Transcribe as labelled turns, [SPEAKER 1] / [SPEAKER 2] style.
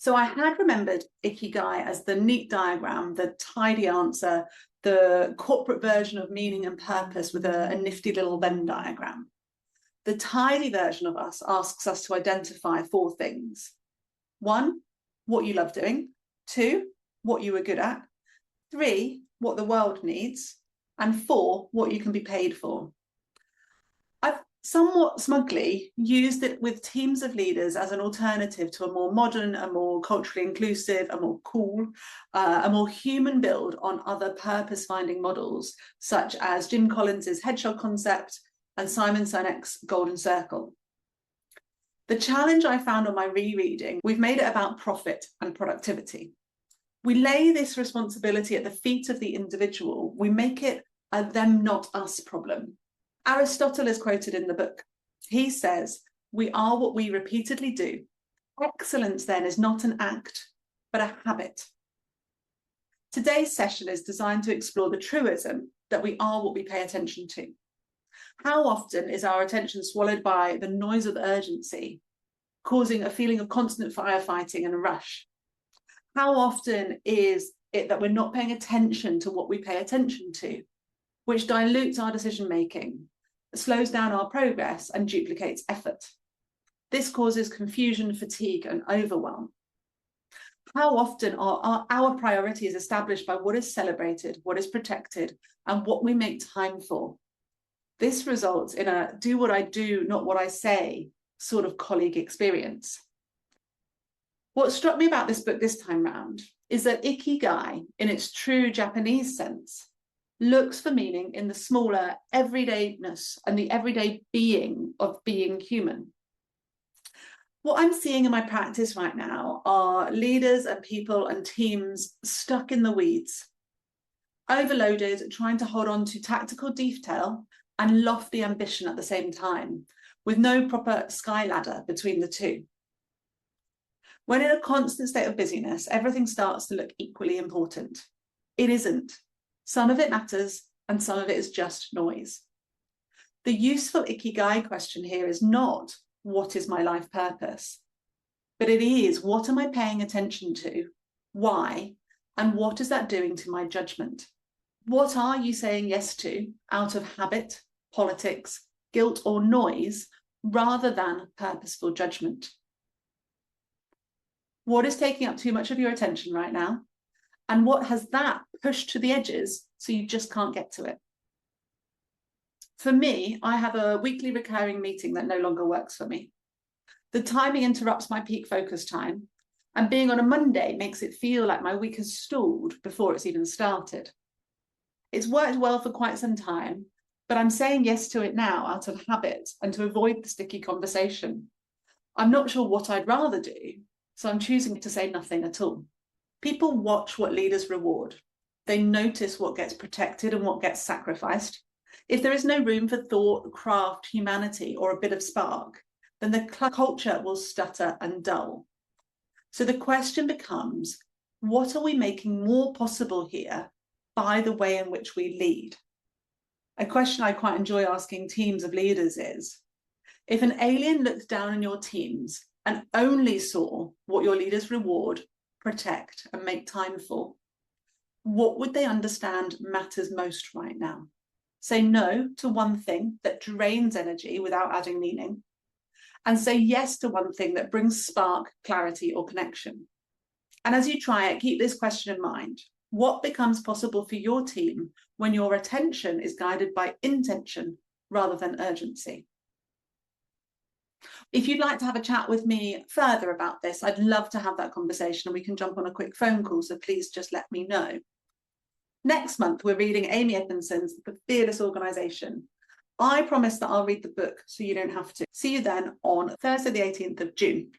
[SPEAKER 1] So I had remembered Ikigai as the neat diagram, the tidy answer, the corporate version of meaning and purpose with a nifty little Venn diagram. The tidy version of us asks us to identify 4 things. 1, what you love doing. 2, what you are good at. 3, what the world needs. And 4, what you can be paid for. I've somewhat smugly used it with teams of leaders as an alternative to a more modern, a more culturally inclusive, a more cool, a more human build on other purpose-finding models, such as Jim Collins's headshot concept and Simon Sinek's golden circle. The challenge I found on my rereading, we've made it about profit and productivity. We lay this responsibility at the feet of the individual. We make it a them, not us problem. Aristotle is quoted in the book. He says, "We are what we repeatedly do. Excellence then is not an act, but a habit." Today's session is designed to explore the truism that we are what we pay attention to. How often is our attention swallowed by the noise of urgency, causing a feeling of constant firefighting and a rush? How often is it that we're not paying attention to what we pay attention to, which dilutes our decision-making, slows down our progress, and duplicates effort? This causes confusion, fatigue, and overwhelm. How often are our priorities established by what is celebrated, what is protected, and what we make time for? This results in a do what I do, not what I say sort of colleague experience. What struck me about this book this time round is that Ikigai, in its true Japanese sense, looks for meaning in the smaller everydayness and the everyday being of being human. What I'm seeing in my practice right now are leaders and people and teams stuck in the weeds, overloaded, trying to hold on to tactical detail and lofty ambition at the same time, with no proper sky ladder between the two. When in a constant state of busyness, everything starts to look equally important. It isn't. Some of it matters, and some of it is just noise. The useful Ikigai question here is not, what is my life purpose? But it is, what am I paying attention to? Why? And what is that doing to my judgment? What are you saying yes to out of habit, politics, guilt, or noise, rather than purposeful judgment? What is taking up too much of your attention right now? And what has that pushed to the edges so you just can't get to it? For me, I have a weekly recurring meeting that no longer works for me. The timing interrupts my peak focus time, and being on a Monday makes it feel like my week has stalled before it's even started. It's worked well for quite some time, but I'm saying yes to it now out of habit and to avoid the sticky conversation. I'm not sure what I'd rather do, so I'm choosing to say nothing at all. People watch what leaders reward. They notice what gets protected and what gets sacrificed. If there is no room for thought, craft, humanity, or a bit of spark, then the culture will stutter and dull. So the question becomes, what are we making more possible here by the way in which we lead? A question I quite enjoy asking teams of leaders is, if an alien looked down on your teams and only saw what your leaders reward, protect, and make time for, what would they understand matters most right now? Say no to one thing that drains energy without adding meaning, and say yes to one thing that brings spark, clarity, or connection. And as you try it, keep this question in mind. What becomes possible for your team when your attention is guided by intention rather than urgency? If you'd like to have a chat with me further about this, I'd love to have that conversation, and we can jump on a quick phone call, so please just let me know. Next month, we're reading Amy Edmondson's The Fearless Organisation. I promise that I'll read the book so you don't have to. See you then on Thursday, the 18th of June.